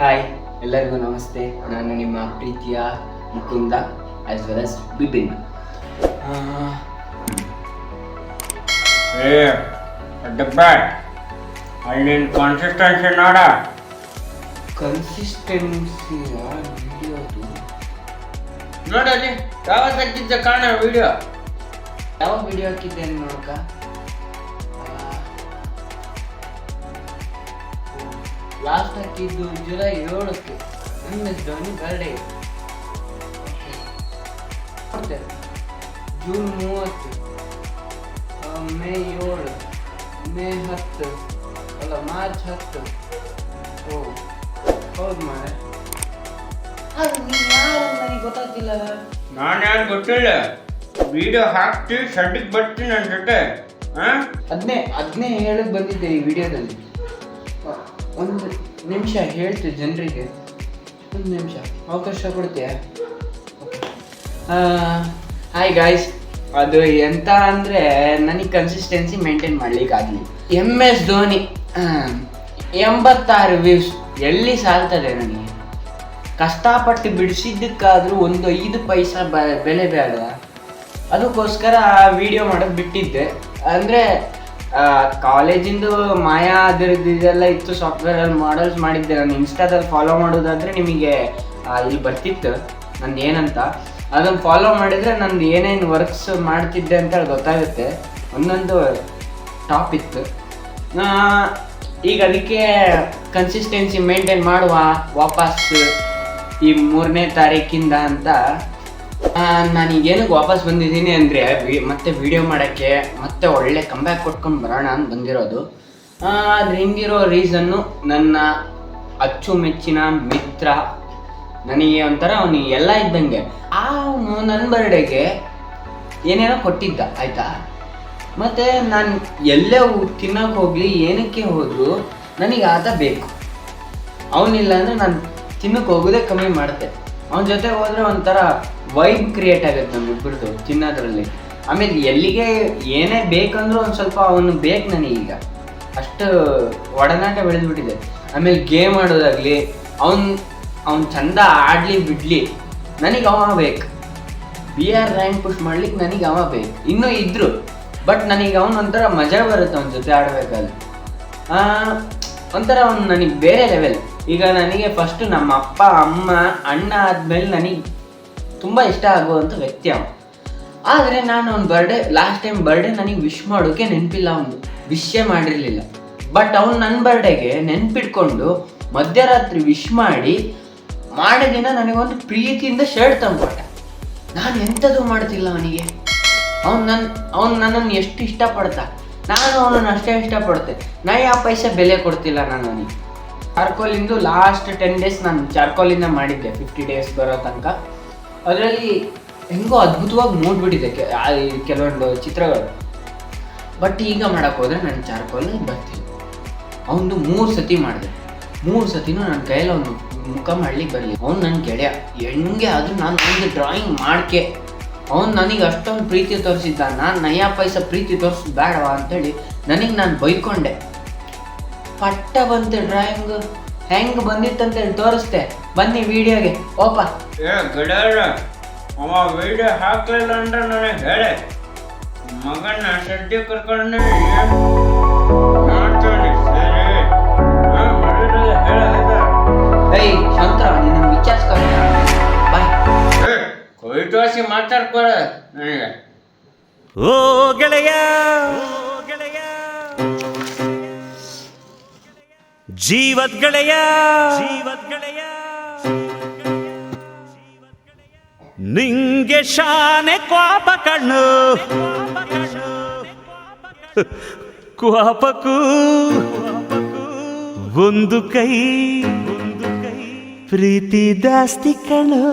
Hi, ಎಲ್ಲರಿಗೂ ನಮಸ್ತೆ. ನಾನು ನಿಮ್ಮ ಪ್ರೀತಿಯ Mukunda as well as Bipin. ಅಲ್ಲಿ ಕಾನ್ಸಿಸ್ಟೆನ್ಸಿ ನೋಡ. ಕನ್ಸಿಸ್ಟೆನ್ಸಿ ವಿಡಿಯೋದು ನೋಡಲ್ಲಿ ಯಾವಾಗ ಹಾಕಿದ್ದೆ ಕಾಣ ವಿಡಿಯೋ. ಯಾವ ವಿಡಿಯೋ ಹಾಕಿದ್ದೆ ನೋಡ್ಕ. ಲಾಸ್ಟ್ ಹಾಕಿದ್ದು ಜುಲೈ 7ಕ್ಕೆ MS Dhoni birthday. June 30, May 7, May 10 ಅಲ್ಲ ಮಾರ್ಚ್ 10. ಓ ಹೌದು ಮಾರೆ, ನನಗೆ ಗೊತ್ತಾಗ್ತಿಲ್ಲ. ನಾನು ಯಾರು ಗೊತ್ತಿಲ್ಲ. ವಿಡಿಯೋ ಹಾಕ್ತಿ ಸಡ್ಡಿಗೆ ಬರ್ತೀನಿ ನನ್ನ ಜೊತೆ. ಅದನ್ನೇ ಹೇಳಕ್ ಬಂದಿದ್ದೆ ಈ ವಿಡಿಯೋದಲ್ಲಿ. ಒಂದು ನಿಮಿಷ ಹೇಳ್ತೀವಿ ಜನರಿಗೆ, ಒಂದು ನಿಮಿಷ ಅವಕಾಶ ಕೊಡ್ತೀಯಾ? ಹಾಯ್ ಗಾಯ್ಸ್, ಅದು ಎಂತ ಅಂದರೆ ನನಗೆ ಕನ್ಸಿಸ್ಟೆನ್ಸಿ ಮೇಂಟೈನ್ ಮಾಡ್ಲಿಕ್ಕಾಗಲಿ. MS ಧೋನಿ 86 ವ್ಯೂಸ್ ಎಲ್ಲಿ ಸಾಲ್ತದೆ ನನಗೆ? ಕಷ್ಟಪಟ್ಟು ಬಿಡಿಸಿದ್ದಕ್ಕಾದರೂ ಒಂದು 5 ಪೈಸಾ ಬೆಲೆ ಬೇಡ. ಅದಕ್ಕೋಸ್ಕರ ವಿಡಿಯೋ ಮಾಡೋದು ಬಿಟ್ಟಿದ್ದೆ. ಅಂದರೆ ಕಾಲೇಜಿಂದು ಮಾಯಾ ಅದರದ್ದು ಇದೆಲ್ಲ ಇತ್ತು, ಸಾಫ್ಟ್ವೇರಲ್ಲಿ ಮಾಡಲ್ಸ್ ಮಾಡಿದ್ದೆ. ನಾನು ಇನ್ಸ್ಟಾದಲ್ಲಿ ಫಾಲೋ ಮಾಡೋದಾದರೆ ನಿಮಗೆ ಇಲ್ಲಿ ಬರ್ತಿತ್ತು ನಂದು ಏನಂತ. ಅದನ್ನು ಫಾಲೋ ಮಾಡಿದರೆ ನಂದು ಏನೇನು ವರ್ಕ್ಸ್ ಮಾಡ್ತಿದ್ದೆ ಅಂತ ಗೊತ್ತಾಗುತ್ತೆ. ಒಂದೊಂದು ಟಾಪಿಕ್. ಈಗ ಅದಕ್ಕೆ ಕನ್ಸಿಸ್ಟೆನ್ಸಿ ಮೇಂಟೈನ್ ಮಾಡುವ ವಾಪಸ್ ಈ 3ನೇ ತಾರೀಕಿಂದ ಅಂತ ನಾನೀಗೇನಕ್ಕೆ ವಾಪಸ್ ಬಂದಿದ್ದೀನಿ ಅಂದರೆ ಮತ್ತೆ ವಿಡಿಯೋ ಮಾಡೋಕ್ಕೆ, ಮತ್ತೆ ಒಳ್ಳೆ ಕಂಬ್ಯಾಕ್ ಕೊಟ್ಕೊಂಡು ಬರೋಣ ಅಂತ ಬಂದಿರೋದು. ಅದ್ರ ಹಿಂದಿರೋ ರೀಸನ್ನು ನನ್ನ ಅಚ್ಚುಮೆಚ್ಚಿನ ಮಿತ್ರ, ನನಗೆ ಒಂಥರ ಅವನು ಎಲ್ಲ ಇದ್ದಂಗೆ. ಅವನು ನನ್ನ ಬರ್ಡೇಗೆ ಏನೇನೋ ಕೊಟ್ಟಿದ್ದ, ಆಯಿತಾ. ಮತ್ತು ನಾನು ಎಲ್ಲೇ ತಿನ್ನೋಕೆ ಹೋಗಲಿ, ಏನಕ್ಕೆ ಹೋದರೂ ನನಗೆ ಆತ ಬೇಕು. ಅವನಿಲ್ಲ ಅಂದರೆ ನಾನು ತಿನ್ನೋಕೆ ಹೋಗೋದೇ ಕಮ್ಮಿ ಮಾಡುತ್ತೆ. ಅವನ ಜೊತೆ ಹೋದರೆ ಒಂಥರ ವೈಬ್ ಕ್ರಿಯೇಟ್ ಆಗುತ್ತೆ ನಮ್ಮಿಬ್ಬರದು ತಿನ್ನೋದ್ರಲ್ಲಿ. ಆಮೇಲೆ ಎಲ್ಲಿಗೆ ಏನೇ ಬೇಕಂದ್ರೂ ಒಂದು ಸ್ವಲ್ಪ ಅವನು ಬೇಕು ನನಗೀಗ, ಅಷ್ಟು ಒಡನಾಟ ಬೆಳೆದ್ಬಿಟ್ಟಿದೆ. ಆಮೇಲೆ ಗೇಮ್ ಆಡೋದಾಗಲಿ, ಅವ್ನು ಚಂದ ಆಡಲಿ ಬಿಡಲಿ, ನನಗೆ ಅವ ಬೇಕು. BR ರ್ಯಾಂಕ್ ಪುಷ್ ಮಾಡ್ಲಿಕ್ಕೆ ನನಗೆ ಅವ ಬೇಕು. ಇನ್ನೂ ಇದ್ದರು, ಬಟ್ ನನಗೆ ಅವನು ಒಂಥರ ಮಜಾ ಬರುತ್ತೆ ಅವನ ಜೊತೆ ಆಡಬೇಕಾದ್ರೆ. ಒಂಥರ ಅವನು ನನಗೆ ಬೇರೆ ಲೆವೆಲ್. ಈಗ ನನಗೆ ಫಸ್ಟು ನಮ್ಮ ಅಪ್ಪ ಅಮ್ಮ ಅಣ್ಣ ಆದಮೇಲೆ ನನಗೆ ತುಂಬ ಇಷ್ಟ ಆಗುವಂಥ ವ್ಯಕ್ತಿ ಅವನು. ಆದರೆ ನಾನು ಅವ್ನ ಲಾಸ್ಟ್ ಟೈಮ್ ಬರ್ಡೇ ನನಗೆ ವಿಶ್ ಮಾಡೋಕ್ಕೆ ನೆನಪಿಲ್ಲ. ಅವನು ವಿಶ್ಯೇ ಮಾಡಿರಲಿಲ್ಲ. ಬಟ್ ಅವ್ನು ನನ್ನ ಬರ್ಡೇಗೆ ನೆನಪಿಟ್ಕೊಂಡು ಮಧ್ಯರಾತ್ರಿ ವಿಶ್ ಮಾಡಿದಿನ ನನಗೊಂದು ಪ್ರೀತಿಯಿಂದ ಶರ್ಟ್ ತಂದುಕೊಟ್ಟ. ನಾನು ಎಂಥದ್ದು ಮಾಡ್ತಿಲ್ಲ ಅವನಿಗೆ. ಅವ್ನು ನನ್ನನ್ನು ಎಷ್ಟು ಇಷ್ಟಪಡ್ತಾ, ನಾನು ಅವನನ್ನು ಅಷ್ಟೇ ಇಷ್ಟಪಡ್ತೆ. ನಾ ಯಾವ ಪೈಸೆ ಬೆಲೆ ಕೊಡ್ತಿಲ್ಲ ನಾನು ಅವನಿಗೆ. ಚಾರ್ಕೋಲಿಂದು ಲಾಸ್ಟ್ 10 days ನಾನು ಚಾರ್ಕೋಲಿಂದ ಮಾಡಿದ್ದೆ, 50 days ಬರೋ ತನಕ. ಅದರಲ್ಲಿ ಹೆಂಗೋ ಅದ್ಭುತವಾಗಿ ಮೂಡ್ಬಿಟ್ಟಿದೆ ಕೆಲವೊಂದು ಚಿತ್ರಗಳು. ಬಟ್ ಈಗ ಮಾಡೋಕ್ಕೆ ಹೋದರೆ ನಾನು ಚಾರ್ಕೋಲ್ ಬರ್ತೀನಿ. ಅವನು 3 ಸತಿ ಮಾಡಿದೆ. 3 ಸತಿನೂ ನನ್ನ ಕೈಯಲ್ಲಿ ಅವನು ಮುಖ ಮಾಡ್ಲಿಕ್ಕೆ ಬರಲಿ. ಅವ್ನು ನನ್ನ ಗೆಳೆಯ, ಹೆಂಗೆ ಆದರೂ ನಾನು ಒಂದು ಡ್ರಾಯಿಂಗ್ ಮಾಡ್ಕೆ. ಅವ್ನು ನನಗೆ ಅಷ್ಟೊಂದು ಪ್ರೀತಿ ತೋರಿಸಿದ್ದ. ನಾನು ನಯಾ ಪೈಸಾ ಪ್ರೀತಿ ತೋರಿಸೋದು ಬೇಡವಾ ಅಂತೇಳಿ ನಾನು ಬೈಕೊಂಡೆ. ಪಟ್ಟ ಬಂತು ಡ್ರಾಯಿಂಗ್, ಹೆಂಗೆ ಬಂದಿತ್ತಂತೇಳಿ ತೋರಿಸ್ದೆ. ಬನ್ನಿ ವಿಡಿಯೋಗೆ ಓಪ. ಅವ ವಿಡಿಯೋ ಹಾಕಲಿಲ್ಲ ಅಂದ್ರೆ ನನಗೆ ಹೇಳೆ, ಮಗನ ಸದ್ಯ ಕರ್ಕೊಂಡು ಮಾಡ್ತಾನೆ. ಏಯ್ ಶಂಕರ, ನೀನು ವಿಚಾರಿಸ್ಕೊಂಡ ಬಾಯ್. ಕೊಯ್ಟೋಸಿ ಮಾತಾಡ್ಕೊಳ ನನಗೆ. ಓ ಗೆಳೆಯ, ಜೀವದ್ ಗೆಳೆಯ, ನಿಂಗೆ ಶಾನೆ ಕ್ವಾಪ ಕಣ್ಣು, ಕ್ವಾಪಕ್ಕೂ ಒಂದು ಕೈ ಪ್ರೀತಿ ಜಾಸ್ತಿ ಕಣ್ಣು.